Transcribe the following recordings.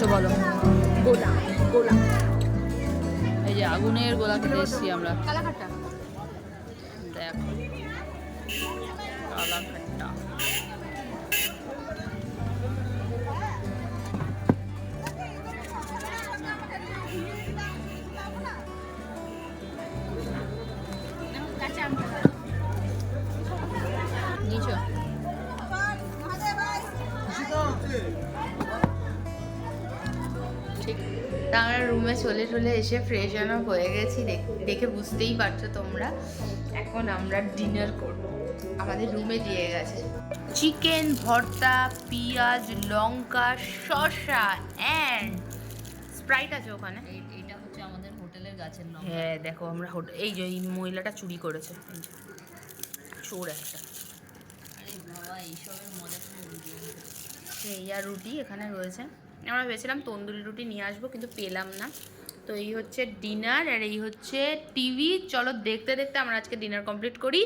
এসছো বলো? গোলা গোলা এই যে আগুনের গোলা খেতে এসছি আমরা। কালাকাটা দেখো কালাকাট্টা। নিচো ঠিক। তা আমরা রুমে চলে এসে ফ্রেশ আপ হয়ে গেছি, দেখে বুঝতেই পারছো তোমরা। এখন আমরা ডিনার করব। আমাদের রুমে দিয়ে গেছে চিকেন ভর্তা, পেঁয়াজ, লঙ্কা, শসা অ্যান্ড স্প্রাইট আছে ওখানে। এইটা হচ্ছে আমাদের হোটেলের গাছের লঙ্কা। হ্যাঁ দেখো আমরা এই যে এই মহিলাটা চুরি করেছে, এই যে চোর একটা। আরে বাবা এইসবের মজা তো ভিডিও। এই আর রুটি এখানে রয়েছে। আমরা ভেবেছিলাম তন্দুরি রুটি নিয়ে আসবো, কিন্তু পেলাম না। তো এই হচ্ছে ডিনার আর এই হচ্ছে টিভি। চলো দেখতে দেখতে আমরা আজকে ডিনার কমপ্লিট করি,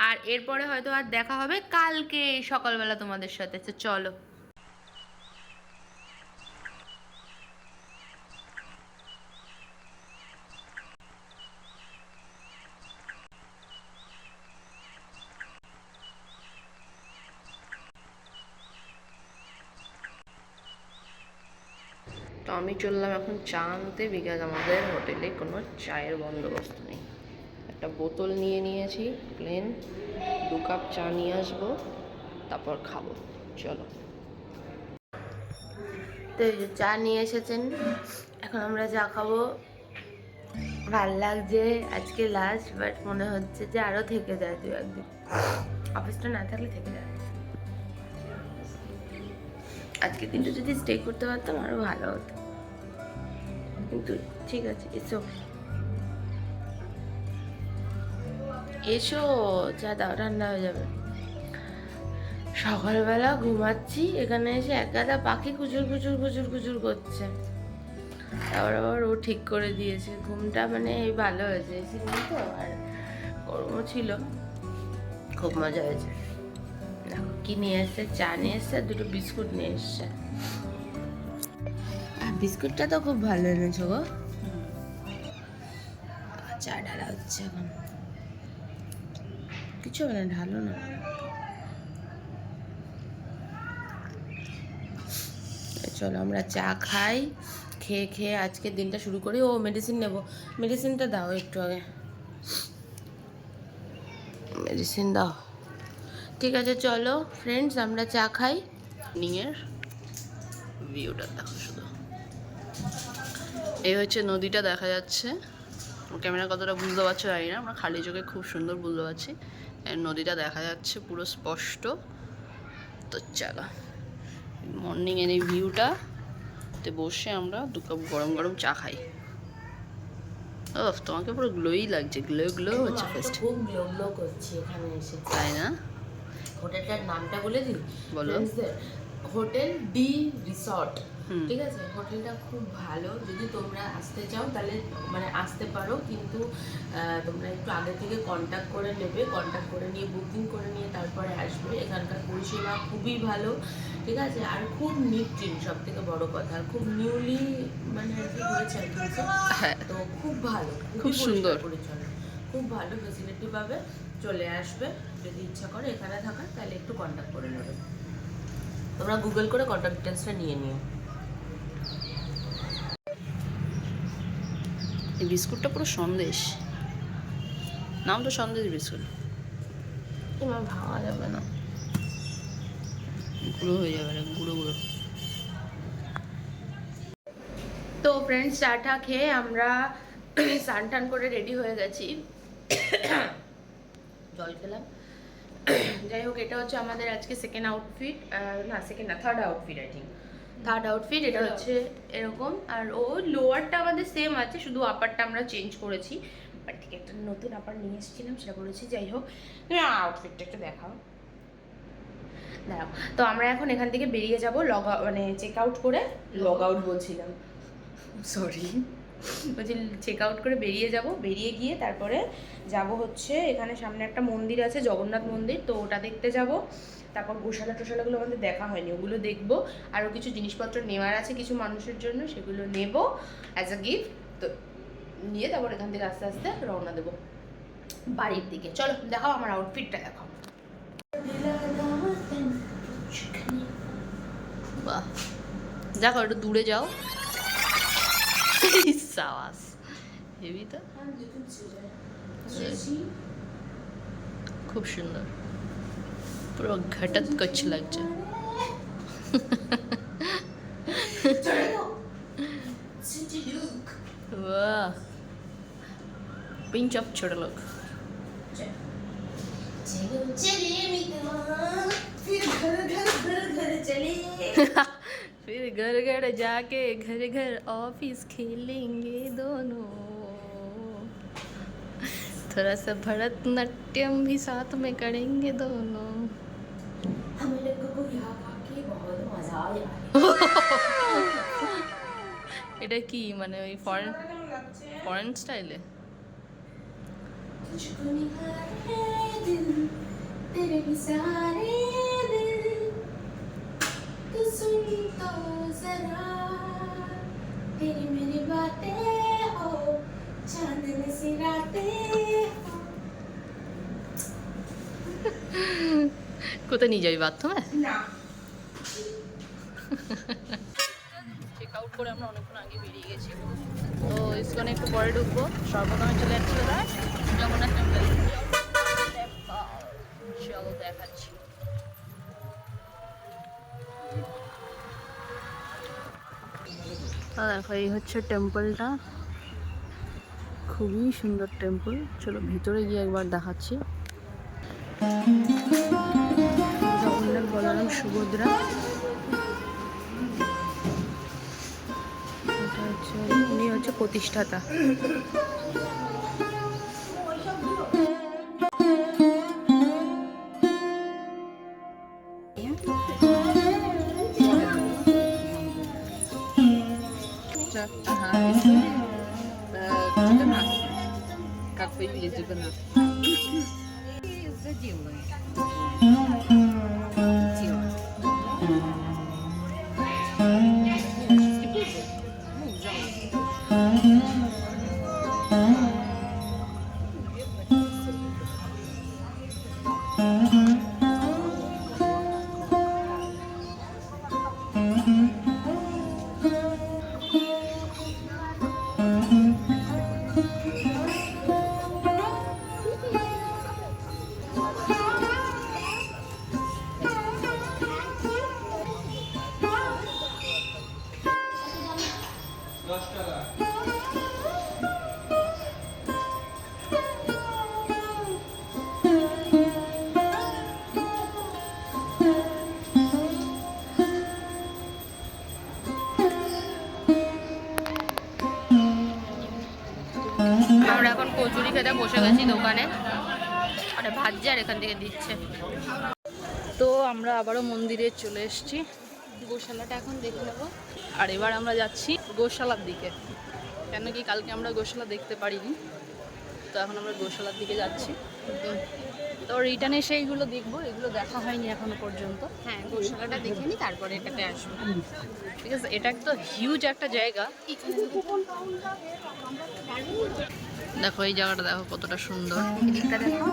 আর এরপরে হয়তো আর দেখা হবে কালকে সকালবেলা তোমাদের সাথে। তো চলো। তো আমি চললাম এখন চা আনতে, বিকজ আমাদের হোটেলে কোনো চায়ের বন্দোবস্ত নেই। একটা বোতল নিয়ে নিয়েছি প্লেন, 2 কাপ চা নিয়ে আসবো, তারপর খাবো। চলো। তো এই যে চা নিয়ে এসেছেন, এখন আমরা চা খাবো। ভাল লাগছে, আজকে লাস্ট, বাট মনে হচ্ছে যে আরও থেকে যায় 2-1 দিন। অফিসটা না থাকলে থেকে যায়। আজকে দিনটা যদি স্টে করতে পারতাম আরও ভালো হতো, কিন্তু ঠিক আছে। এসো চা দাও, ঠান্ডা হয়ে যাবে। সকালবেলা ঘুমাচ্ছি, এখানে এসে এক গাদা পাখি কুচুর কুচুর কুচুর কুচুর করছে। তারপর আবার ও ঠিক করে দিয়েছে ঘুমটা, মানে এই ভালো হয়েছে। এসে তো আর গরমও ছিল, খুব মজা হয়েছে। দেখো কি নিয়ে এসছে, চা নিয়ে এসছে আর 2টো বিস্কুট নিয়ে এসছে। আর বিস্কুটটা তো খুব ভালো এনেছো গো। চা ঢালা হচ্ছে এখন। কিছু হবে না, ঢালো না। চলো আমরা চা খাই, খেয়ে আজকের দিনটা শুরু করি। ও মেডিসিন নেব, মেডিসিনটা দাও একটু আগে, মেডিসিন দাও। ঠিক আছে চলো ফ্রেন্ডস, আমরা চা খাই। নিয়ের ভিউটা দেখো শুধু, এই হচ্ছে নদীটা দেখা যাচ্ছে। ক্যামেরা কতটা বুঝতে পারছো জানি না, আমরা খালি চোখে খুব সুন্দর বুঝতে পারছি। নদীটা দেখা যাচ্ছে পুরো স্পষ্ট। তো চলো মর্নিং এর এই ভিউটা তে বসে আমরা 2 কাপ গরম গরম চা খাই। ও তোমাকে পুরো গ্লোই লাগছে, গ্লো হচ্ছে ফেস্ট। খুব গ্লো করছে এখানে এসে, তাই না? হোটেলটার নামটা বলে দিই, বলো। হোটেল ডি রিসর্ট, ঠিক আছে? হোটেলটা খুব ভালো। যদি তোমরা আসতে চাও তাহলে মানে আসতে পারো, কিন্তু তোমরা একটু আগে থেকে কন্ট্যাক্ট করে নেবে, কন্ট্যাক্ট করে নিয়ে বুকিং করে নিয়ে তারপরে আসবে। এখানকার পরিষেবা খুবই ভালো, ঠিক আছে? আর খুব নিট ক্লিন, সব থেকে বড় কথা। খুব নিউলি মানে আর কি হয়েছে আর কি, তো খুব ভালো, খুব সুন্দর পরিচালনা, খুব ভালো ফেসিলিটি পাবে। চলে আসবে, যদি ইচ্ছা করে এখানে থাকার তাহলে একটু কন্ট্যাক্ট করে নেবে। তোমরা গুগল করে কন্ট্যাক্ট ডিটেলসটা নিয়ে নিও। এই বিস্কুটটা পুরো সন্দেশ, নাম তো সন্দেশ বিস্কুট। তোমার ভাবা যাবে না, গুঁড়ো হয়ে যাবে, গুঁড়ো গুঁড়ো। তো ফ্রেন্ডস চাটা খেয়ে আমরা স্নান টান করে রেডি হয়ে গেছি, জল খেলাম। যাই হোক, এটা হচ্ছে আমাদের আজকে সেকেন্ড আউটফিট, না সেকেন্ড না third outfit, I think third outfit. এটা হচ্ছে এরকম, আর ও লোয়ারটা আমাদের সেম আছে, শুধু আপারটা আমরা চেঞ্জ করেছি। বাট ঠিক একটা নতুন আপার নিয়ে এসেছিলাম, সেটা করেছি। যাই হোক, তুমি আউটফিটটা একটু দেখাও, দাঁড়াও। তো আমরা এখন এখান থেকে বেরিয়ে যাব, মানে চেক আউট করে, লগ আউট বলছিলাম, সরি, বলছি চেক আউট করে বেরিয়ে যাব, বেরিয়ে গিয়ে তারপরে যাব হচ্ছে এখানে সামনে একটা মন্দির আছে জগন্নাথ মন্দির, তো ওটা দেখতে যাব। তারপর গোশালা টোশালাগুলো আমাদের দেখা হয়নি, ওগুলো দেখবো। আরও কিছু জিনিসপত্র নেওয়ার আছে কিছু মানুষের জন্য, সেগুলো নেব অ্যাজ আ গিফট। তো নিয়ে তারপর এখান থেকে আস্তে আস্তে রওনা দেবো বাড়ির দিকে। চলো দেখাও আমার আউটফিটটা, দেখাও। বাহ, দেখো একটু দূরে যাও। সাবাস, হেভি তো, খুব সুন্দর, পুরো ঘটত কচ্ছ লাগছে। वाह, पिंच ऑफ छोटा लोग। फिर घर घर जाके घर घर ऑफिस खेलेंगे दोनों, थोड़ा सा भरतनाट्यम भी साथ में करेंगे दोनों। हमें लोगों को यहाँ आके बहुत मजा आया। এটা কি মানে ওই ফরেন ফরেন স্টাইলে? तुझको निहारे दिल तेरे भी सहारे दिल तू सुन तो जरा तेरी मेरी बातें हो चांदन सी रातें हो। কোথায় নিয়ে যাবি, বাথরুমে? না চেক আউট করে আমরা অনেকক্ষণ আগে বেরিয়ে গেছি, তো ইসকনে একটু পরে ঢুকবো। সর্বপ্রথমে চলে যাচ্ছি ওরা জগন্নাথ টেম্পল। চলো দেখাচ্ছি। দেখো এই হচ্ছে টেম্পলটা, খুবই সুন্দর টেম্পল। চলো ভিতরে গিয়ে একবার দেখাচ্ছি। জগন্নাথ, বলরাম, সুভদ্রা, এটা হচ্ছে উনি হচ্ছে প্রতিষ্ঠাতা। Как появились Джаганнат? Заделали. Тело. আমরা এখন কচুরি খেতে বসে গেছি দোকানে, আরে ভাজছে আর এখান থেকে দিচ্ছে। তো আমরা আবারও মন্দিরে চলে এসেছি, গোশালাটা এখন দেখে নেবো। আর এবার আমরা যাচ্ছি গোশালার দিকে, কেন কি কালকে আমরা গোশালা দেখতে পারিনি, তো এখন আমরা গোশালার দিকে যাচ্ছি। তো রিটার্নে সেইগুলো দেখবো, এগুলো দেখা হয়নি এখনো পর্যন্ত। হ্যাঁ, গোশালাটা দেখে নি তারপরে এটাতে আসবো। ঠিক আছে, এটা একটা হিউজ একটা জায়গা। দেখো এই জায়গাটা দেখো কতটা সুন্দর, এদিকটা দেখো।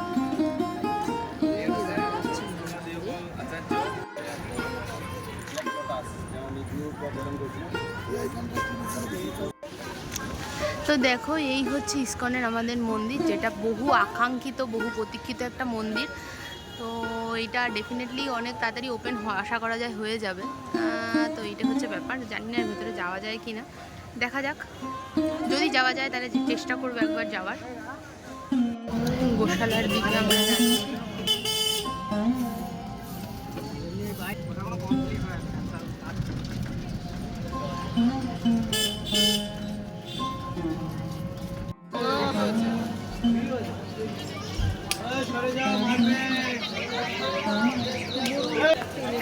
তো দেখো এই হচ্ছে ইসকনের আমাদের মন্দির, যেটা বহু আকাঙ্ক্ষিত বহু প্রতীক্ষিত একটা মন্দির। তো এটা ডেফিনেটলি অনেক তাড়াতাড়ি ওপেন আশা করা যায় হয়ে যাবে। তো এইটা হচ্ছে ব্যাপার, জানি না এর ভিতরে যাওয়া যায় কি না, দেখা যাক। যদি যাওয়া যায় তাহলে চেষ্টা করবো একবার যাওয়ার। গোশালার দিকে আমরা যাচ্ছি।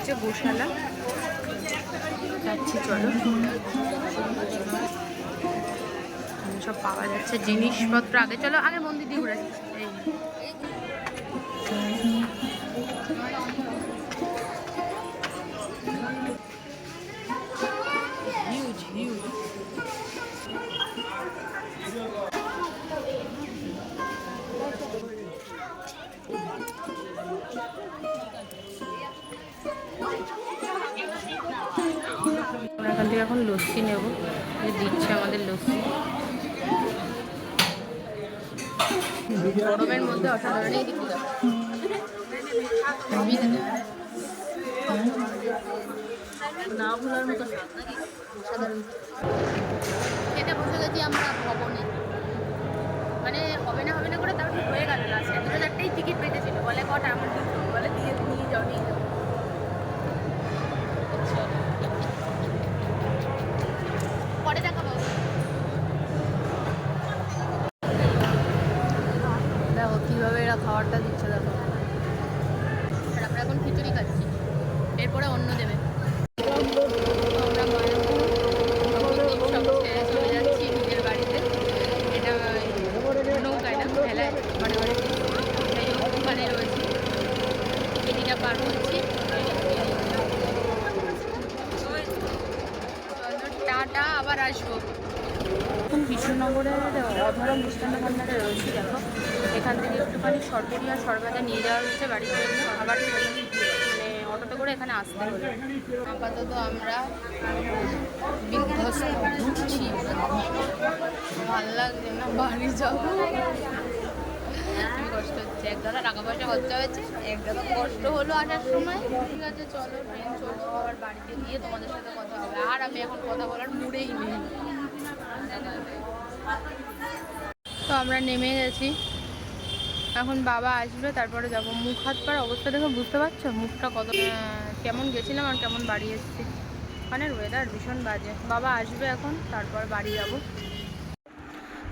হচ্ছে গোশালা, যাচ্ছি চলো। সব পাওয়া যাচ্ছে জিনিসপত্র। আগে চলো আগে মন্দির দিয়ে ঘুরে আসি। এই হিউজ হিউজ। আমরা এখান থেকে এখন লস্যি নেব, দিচ্ছে আমাদের লস্যি। গরমের মধ্যে অসাধারণ না ভোলার মতো স্বাদ নাকি সাধারণ। খেতে বসে গেছি আমরা ভবনে, মানে হবে না করে তারপর হয়ে গেল লাস্টে 2000টাই টিকিট পেতেছিল। বলে কটা আমার বলে দিয়ে নিয়ে যাও নিয়ে যাও। পরে দেখাবো। দেখো কীভাবে এরা খাবারটা দিচ্ছে, দেখো। আর আমরা এখন খিচুড়ি খাচ্ছি, এরপরে অন্য দেবে। আমরা মায়াপুর সব ছেড়ে চলে যাচ্ছি নিজের বাড়িতে। এটা নৌকায় না ভেলায় ঘরে ঘরে যাই হোক ওখানে রয়েছে। এদিকটা পার করছি। টাটা, আবার আসবো। এখন কৃষ্ণনগরের অধরা মিষ্টান্ন ভান্ডারে রয়েছে। দেখো এখান থেকে একটুখানি সরপুরি আর সরভাজা নিয়ে যাওয়া হচ্ছে বাড়ির জন্য। আবার মানে অটোতে করে এখানে আসতে হলো। আপাতত আমরা বিধ্বস্ত ঘুরছি, ভাল লাগছে না, বাড়ি যাবো। কষ্ট হচ্ছে, এক দাদা টাকা পয়সা খরচা হয়েছে, এক দাদা কষ্ট হলো আসার সময়। ঠিক আছে চলো, ট্রেন চলছে, আবার বাড়িতে গিয়ে তোমাদের সাথে কথা হবে। আর আমি এখন কথা বলার মুডেই নেই। তো আমরা নেমে গেছি, এখন বাবা আসবে তারপরে যাব। মুখ হাত পার অবস্থা দেখে বুঝতে পারছো মুখটা কত কেমন গেছিলাম আর কেমন বাড়ি এসেছি। ওখানের ওয়েদার ভীষণ বাজে। বাবা আসবে এখন, তারপর বাড়ি যাব।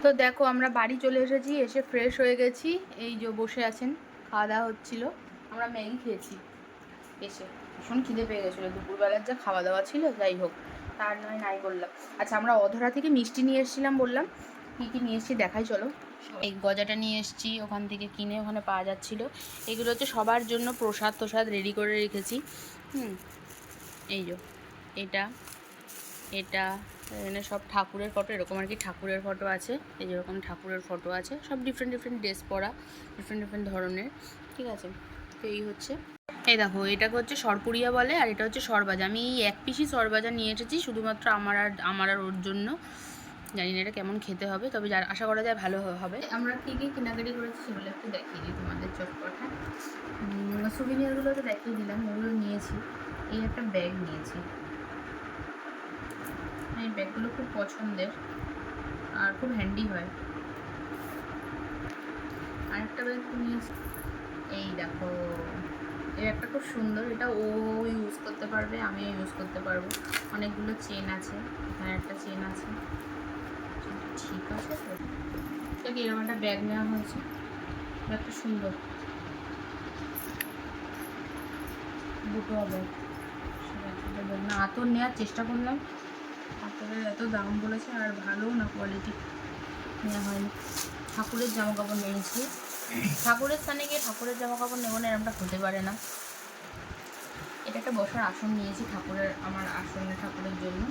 তো দেখো আমরা বাড়ি চলে এসেছি, এসে ফ্রেশ হয়ে গেছি। এই যে বসে আছেন, খাওয়া দাওয়া হচ্ছিলো। আমরা ম্যাগি খেয়েছি এসে, ভীষণ খিদে পেয়ে গেছিলো। দুপুরবেলার যা খাওয়া দাওয়া ছিল, যাই হোক তার নয় নাই বললাম। আচ্ছা আমরা অধরা থেকে মিষ্টি নিয়ে এসেছিলাম, বললাম কী কী নিয়ে এসেছি দেখাই চলো। এই গজাটা নিয়ে এসেছি ওখান থেকে কিনে, ওখানে পাওয়া যাচ্ছিলো। এগুলো হচ্ছে সবার জন্য প্রসাদ তোসাদ রেডি করে রেখেছি। এই যে এটা এটা এখানে সব ঠাকুরের ফটো, এরকম আর কি ঠাকুরের ফটো আছে। এই যেরকম ঠাকুরের ফটো আছে, সব ডিফারেন্ট ড্রেস পরা, ডিফারেন্ট ধরনের। ঠিক আছে, তো এই হচ্ছে। এই দেখো এটাকে হচ্ছে সরপুরিয়া বলে, আর এটা হচ্ছে সরবাজা। আমি এই এক পিসই সরবাজা নিয়ে এসেছি শুধুমাত্র আমার আর ওর জন্য। জানি না এটা কেমন খেতে হবে, তবে আশা করা যায় ভালো হবে। আমরা কী কী কেনাকাটি করেছি সেগুলো একটু দেখিয়ে দিই তোমাদের চটপটা। সুভিনিয়ারগুলো তো দেখিয়ে দিলাম, ওগুলো নিয়েছি। এই একটা ব্যাগ নিয়েছি, এই ব্যাগগুলো খুব পছন্দের আর খুব হ্যান্ডি হয়। আরেকটা ব্যাগ নিয়েছি, এই দেখো এই ব্যাগটা খুব সুন্দর। এটা ও ইউজ করতে পারবে, আমিও ইউজ করতে পারবো। অনেকগুলো চেন আছে, এখানে একটা চেন আছে, ঠিক আছে। তো এরকম একটা ব্যাগ নেওয়া হয়েছে, ব্যাগটা সুন্দর, দুটো ব্যাগ। না আতর নেওয়ার চেষ্টা করলাম, আতরের এত দাম বলেছে আর ভালো না কোয়ালিটি, নেওয়া হয়নি। ঠাকুরের জামা কাপড় নিয়েছি, ঠাকুরের স্থানে গিয়ে ঠাকুরের জামা কাপড় নেবো না এরকমটা হতে পারে না। এটা একটা বসার আসন নিয়েছি ঠাকুরের, আমার আসনে ঠাকুরের জন্য,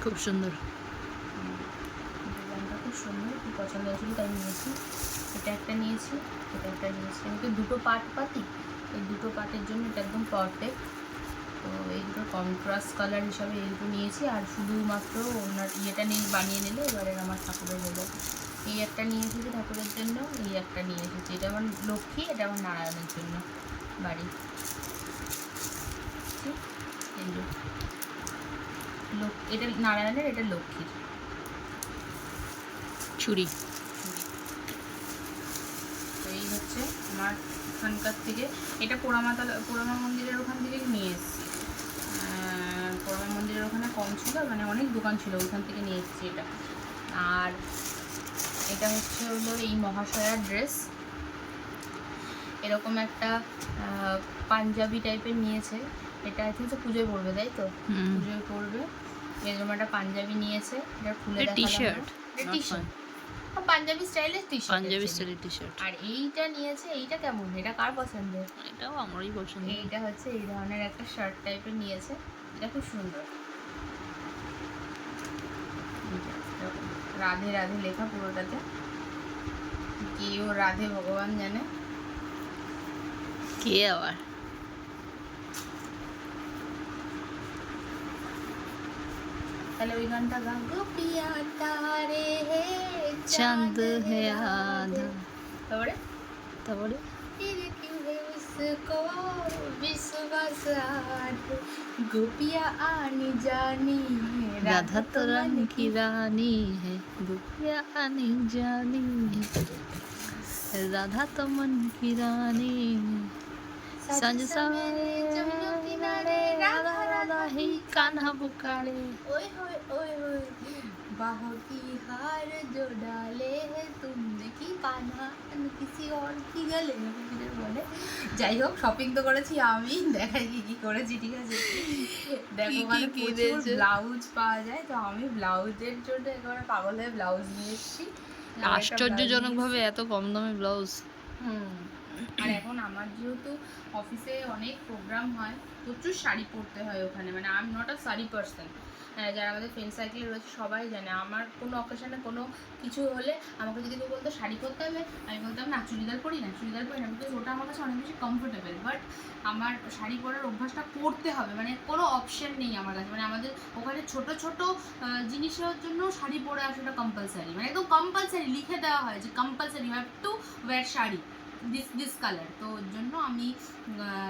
খুব সুন্দর। ডিজাইনটা খুব সুন্দর, খুব পছন্দ হয়েছিল তাই নিয়েছি। এটা একটা নিয়েছি, এটা একটা নিয়েছি। আমি তো দুটো পার্ট পাতি, এই দুটো পার্টের জন্য এটা একদম পারফেক্ট। তো এই দুটো কন্ট্রাস্ট কালার হিসাবে এই দুটো নিয়েছি। আর শুধুমাত্র ওনার ইয়েটা নিয়ে বানিয়ে নিলে এবারে আমার ঠাকুরের হলো। এই একটা নিয়ে এসেছি ঠাকুরের জন্য, এই একটা নিয়ে এসেছি। এটা আমার লক্ষ্মী, এটা আমার নারায়ণের জন্য বাড়ি। এই এটা নারায়ণের, এটা লক্ষ্মীর। চুড়ি। তো এই হচ্ছে আমার ওখানকার থেকে। এটা পোড়ামা মন্দিরের ওখান থেকে নিয়ে এসেছি। পোড়ামা মন্দিরের ওখানে কম ছিল, মানে অনেক দোকান ছিল, ওইখান থেকে নিয়ে এসেছি এটা। আর এটা হলো এই মহাশয়ার ড্রেস, এরকম একটা পাঞ্জাবি টাইপের নিয়েছে। এটা হচ্ছে পুজোয় পড়বে, তাই তো? পুজোয় পড়বে। মেজমা একটা পাঞ্জাবি নিয়েছে, এটা খুলে এটা দেখালাম টি-শার্ট, না। এটা টি-শার্ট, পাঞ্জাবি স্টাইলের টি-শার্ট, পাঞ্জাবি স্টাইলের টি-শার্ট। আর এইটা নিয়েছে, এইটা কেমন, এটা কার পছন্দের? এটাও আমারই পছন্দ। এইটা হচ্ছে এই ধরনের একটা শার্ট টাইপের নিয়েছে, এটা খুব সুন্দর। এইটা এরকম রাধে রাধে লেখা পুরোটাতে, কেউ রাধে ভগবান জানে। কে আবার? তাহলে ওই গানটা গা, গোপিয়া তারে হে চাঁদ হে আধা। তারপরে তারপরে फिर क्यों है इसको विश्वास आज, गोपिया आनी जानी है, राधा तो रंग की रानी है, गोपिया आनी जानी है, राधा तो मन की रानी है, सांझ सवेरे जमुना किनारे राधा राधा ही कान्हा पुकारे। ओए होए ओए होए, बाहों की हार जो डाले है तुमने की कान्हा किसी और की गले বলে। যাই হোক, শপিং তো করেছি আমি, দেখাই কি কি করেছি, ঠিক আছে? দেখো মানে প্রচুর ব্লাউজ পাওয়া যায়, তো আমি ব্লাউজের জন্য একেবারে পাগল হয়ে ব্লাউজ নিয়ে এসেছি। আশ্চর্যজনক ভাবে এত কম দামে ব্লাউজ। আর এখন আমার যেহেতু অফিসে অনেক প্রোগ্রাম হয়, প্রচুর শাড়ি পরতে হয় ওখানে, মানে I am not a sari person. যারা আমাদের ফ্রেন্ড সার্কেলে রয়েছে সবাই জানে, আমার কোনো অকেশনে কোনো কিছু হলে আমাকে যদি কেউ বলতো শাড়ি পরতে হবে, আমি বলতাম না, চুড়িদার পরি না, বিকজ ওটা আমার কাছে অনেক বেশি কমফোর্টেবল। বাট আমার শাড়ি পরার অভ্যাসটা করতে হবে, মানে কোনো অপশন নেই আমার কাছে। মানে আমাদের ওখানে ছোট ছোট জিনিসের জন্য শাড়ি পরে আসাটা কম্পালসারি, মানে একদম কম্পালসারি লিখে দেওয়া হয় যে compulsory have to wire sari this colour. তো ওর জন্য আমি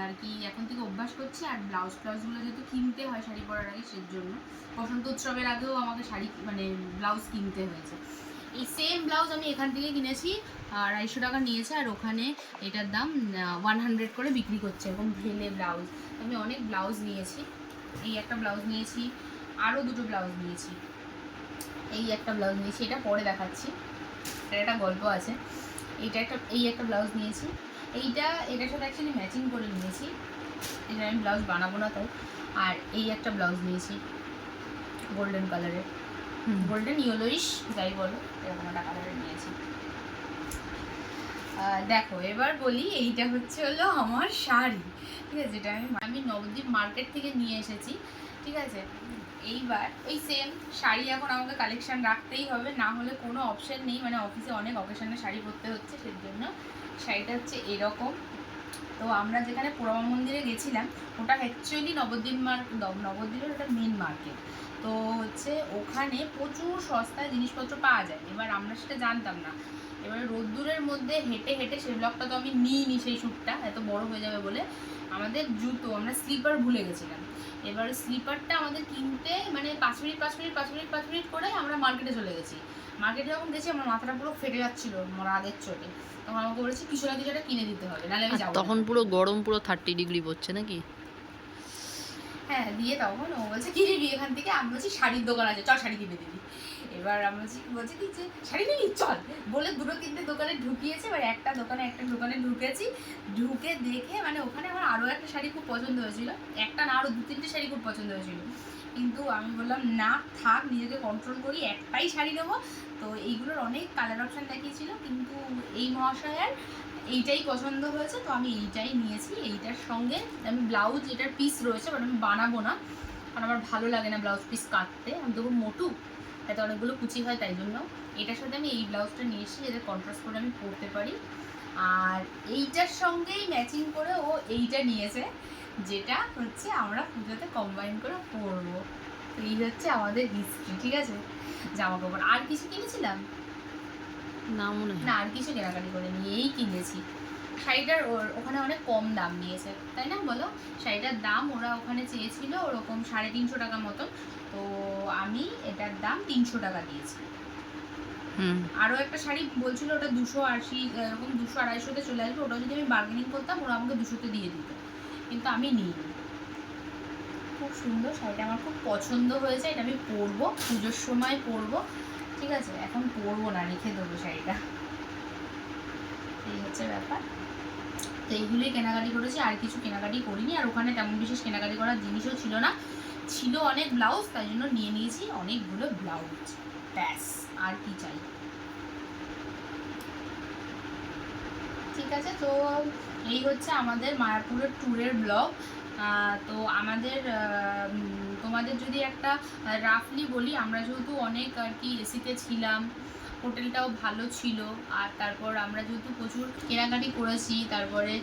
আর কি এখন থেকে অভ্যাস করছি। আর ব্লাউজগুলো যেহেতু কিনতে হয় শাড়ি পরার আগে, সেই জন্য বসন্ত উৎসবের আগেও আমাকে শাড়ি মানে ব্লাউজ কিনতে হয়েছে। এই সেম ব্লাউজ আমি এখান থেকে কিনেছি, 250 টাকা নিয়েছে, আর ওখানে এটার দাম 100 করে বিক্রি করছে, এরকম ভেলে ব্লাউজ। আমি অনেক ব্লাউজ নিয়েছি, এই একটা ব্লাউজ নিয়েছি, আরও দুটো ব্লাউজ নিয়েছি, এই একটা ব্লাউজ নিয়েছি, এটা পরে দেখাচ্ছি, এটার একটা গল্প আছে। এই একটা ব্লাউজ নিয়েছি, এটার সাথে অ্যাকচুয়ালি ম্যাচিং করে নিয়েছি, এটা আমি ব্লাউজ বানাবো না তাই। আর এই একটা ব্লাউজ নিয়েছি গোল্ডেন কালারের, গোল্ডেন ইয়েলোইশ যাই বলো, এরকম একটা কালারের নিয়েছি। দেখো এবার বলি, এইটা হলো আমার শাড়ি, ঠিক আছে, যেটা আমি নবদ্বীপ মার্কেট থেকে নিয়ে এসেছি, ঠিক আছে। এইবার ওই সেম শাড়ি এখন আমাকে কালেকশান রাখতেই হবে, না হলে কোনো অপশান নেই, মানে অফিসে অনেক অকেশনে শাড়ি পরতে হচ্ছে, সেই জন্য শাড়িটা হচ্ছে এরকম। তো আমরা যেখানে পোড়ামা মন্দিরে গেছিলাম, ওটা অ্যাকচুয়ালি নবদ্বীপের ওটা মেন মার্কেট। তো হচ্ছে ওখানে প্রচুর সস্তায় জিনিসপত্র পাওয়া যায়, এবার আমরা সেটা জানতাম না। এবার রোদ্দুরের মধ্যে হেঁটে হেঁটে, সেই ব্লগটা তো আমি নিইনি, সেই শ্যুটটা এত বড় হয়ে যাবে বলে, আমাদের জুতো, আমরা স্লিপার ভুলে গেছিলাম। এবার স্লিপারটা আমাদের কিনতে মানে 5 মিনিট করে আমরা মার্কেটে চলে গেছি। মার্কেটে যখন গেছি আমার মাথাটা পুরো ফেটে যাচ্ছিল রাগের চোটে, তখন আমাকে বলেছি কিছু না কিছু একটা কিনে দিতে হবে, নাহলে আমি যাবো। তখন পুরো গরম, পুরো 30 ডিগ্রি পড়ছে নাকি? হ্যাঁ, দিয়ে তখন ও বলছে কি নিবি এখান থেকে, আমি বলছি শাড়ির দোকান আছে, চল শাড়ি কিনে দিবি। এবার আমি বলছি কি যে শাড়ি নিবি চল, বলে 2-3টে দোকানে ঢুকিয়েছে। এবার একটা দোকানে ঢুকেছি, ঢুকে দেখে মানে ওখানে আমার আরও একটা শাড়ি খুব পছন্দ হয়েছিল, একটা না আরও 2-3টে শাড়ি খুব পছন্দ হয়েছিল, কিন্তু আমি বললাম না থাক, নিজেকে কন্ট্রোল করি, একটাই শাড়ি নেবো। তো এইগুলোর অনেক কালার অপশান দেখিয়েছিল, কিন্তু এই মহাশয়ের এইটাই পছন্দ হয়েছে, তো আমি এইটাই নিয়েছি। এইটার সঙ্গে আমি ব্লাউজ, এটার পিস রয়েছে, বাট আমি বানাবো না, কারণ আমার ভালো লাগে না ব্লাউজ পিস কাটতে, আমি তো খুব মোটু, তাতে অনেকগুলো কুচি হয়, তাই জন্য এটার সাথে আমি এই ব্লাউজটা নিয়ে এসেছি, যাতে কন্ট্রাস্ট করে আমি পরতে পারি। আর এইটার সঙ্গেই ম্যাচিং করে ও এইটা নিয়েছে, যেটা হচ্ছে আমরা পুজোতে কম্বাইন করে পরবো। তো এই হচ্ছে আমাদের হিস্ট্রি, ঠিক আছে। জামা কাপড় আর কিছু কিনেছিলাম না, মনে হয় না, আর কিছু কেনাকাটি করে নিয়েই কিনেছি। শাড়িটার ওখানে অনেক কম দাম নিয়েছে, তাই না বলো? শাড়িটার দাম ওরা ওখানে চেয়েছিল ওরকম 350 টাকা মতো, তো আমি এটার দাম 300 টাকা দিয়েছি। আরও একটা শাড়ি বলছিল ওটা 280, এরকম 200-250-তে চলে আসবে, ওটা যদি আমি বার্গেনিং করতাম ওরা আমাকে 200-তে দিয়ে দিত, কিন্তু আমি নিইনি। খুব সুন্দর শাড়িটা, আমার খুব পছন্দ হয়েছে, এটা আমি পরবো, পুজোর সময় পরবো, ঠিক আছে, এখন পরবো না, রেখে দেবো শাড়িটা। এই হচ্ছে ব্যাপার। তো এইগুলোই কেনাকাটি করেছি, আর কিছু কেনাকাটি করিনি, আর ওখানে তেমন বিশেষ কেনাকাটি করার জিনিসও ছিল না, ছিল অনেক ব্লাউজ, তাই জন্য নিয়ে নিয়েছি অনেকগুলো ব্লাউজ, ব্যাস আর কি চাই। ঠিক আছে, তো এই হচ্ছে আমাদের মায়াপুরের ট্যুরের ব্লগ। তো আমাদের তোমাদের যদি একটা রাফলি বলি, আমরা যেহেতু অনেক আর কি এসিতে ছিলাম, হোটেলটাও ভালো ছিল, আর তারপর আমরা যেহেতু প্রচুর কেনাকাটি করেছি, তারপরে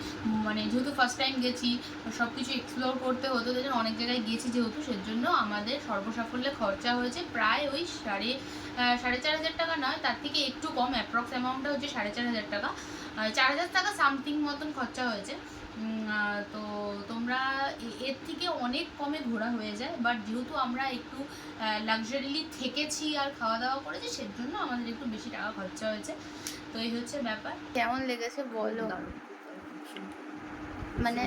মানে যেহেতু ফার্স্ট টাইম গেছি, সব কিছু এক্সপ্লোর করতে হতো, তাই জন্য অনেক জায়গায় গিয়েছি যেহেতু, সেজন্য আমাদের সর্বসাফল্যে খরচা হয়েছে প্রায় ওই 4,500 টাকা নয়, তার থেকে একটু কম, অ্যাপ্রক্স অ্যামাউন্টটা হচ্ছে 4,500 টাকা, 4,000 টাকা সামথিং মতন খরচা হয়েছে। তো তোমরা এর থেকে অনেক কমে ঘোরা হয়ে যায়, বাট যেহেতু আমরা একটু লাক্সারিলি থেকেছি আর খাওয়া দাওয়া করেছি, সেজন্য আমাদের একটু বেশি টাকা খরচা হয়েছে। তো এই হচ্ছে ব্যাপার। কেমন লেগেছে বলো? মানে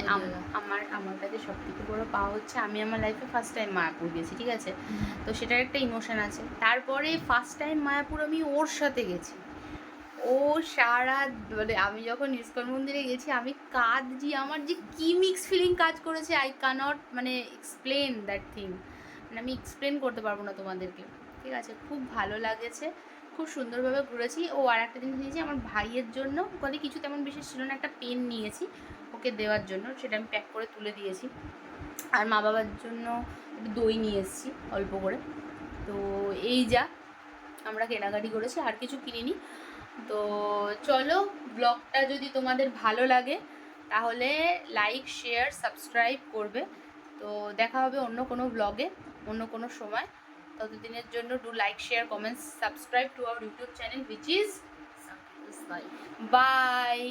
আমার কাছে সব থেকে বড় পাওয়া হচ্ছে আমি আমার লাইফে ফার্স্ট টাইম মায়াপুর গেছি, ঠিক আছে? তো সেটার একটা ইমোশন আছে। তারপরে ফার্স্ট টাইম মায়াপুর আমি ওর সাথে গেছি, ও সারা মানে আমি যখন ইস্কন মন্দিরে গেছি আমি কাঁদছি, আমার যে কি মিক্স ফিলিং কাজ করেছে, আই ক্যানট মানে এক্সপ্লেন দ্যাট থিং, মানে আমি এক্সপ্লেন করতে পারবো না তোমাদেরকে, ঠিক আছে? খুব ভালো লাগেছে, খুব সুন্দরভাবে ঘুরেছি। ও আর একটা জিনিস নিয়েছি আমার ভাইয়ের জন্য, ওখানে কিছু তেমন বিশেষ ছিল না, একটা পেন নিয়েছি ওকে দেওয়ার জন্য, সেটা আমি প্যাক করে তুলে দিয়েছি। আর মা বাবার জন্য একটু দই নিয়ে এসেছি অল্প করে। তো এই যা আমরা কেনাকাটি করেছি, আর কিছু কিনিনি। তো চলো, ব্লগটা যদি তোমাদের ভালো লাগে তাহলে লাইক, শেয়ার, সাবস্ক্রাইব করবে। তো দেখা হবে অন্য কোনো ব্লগে, অন্য কোনো সময়। ততদিনের জন্য do like, share, comments, subscribe to our YouTube channel, which is by.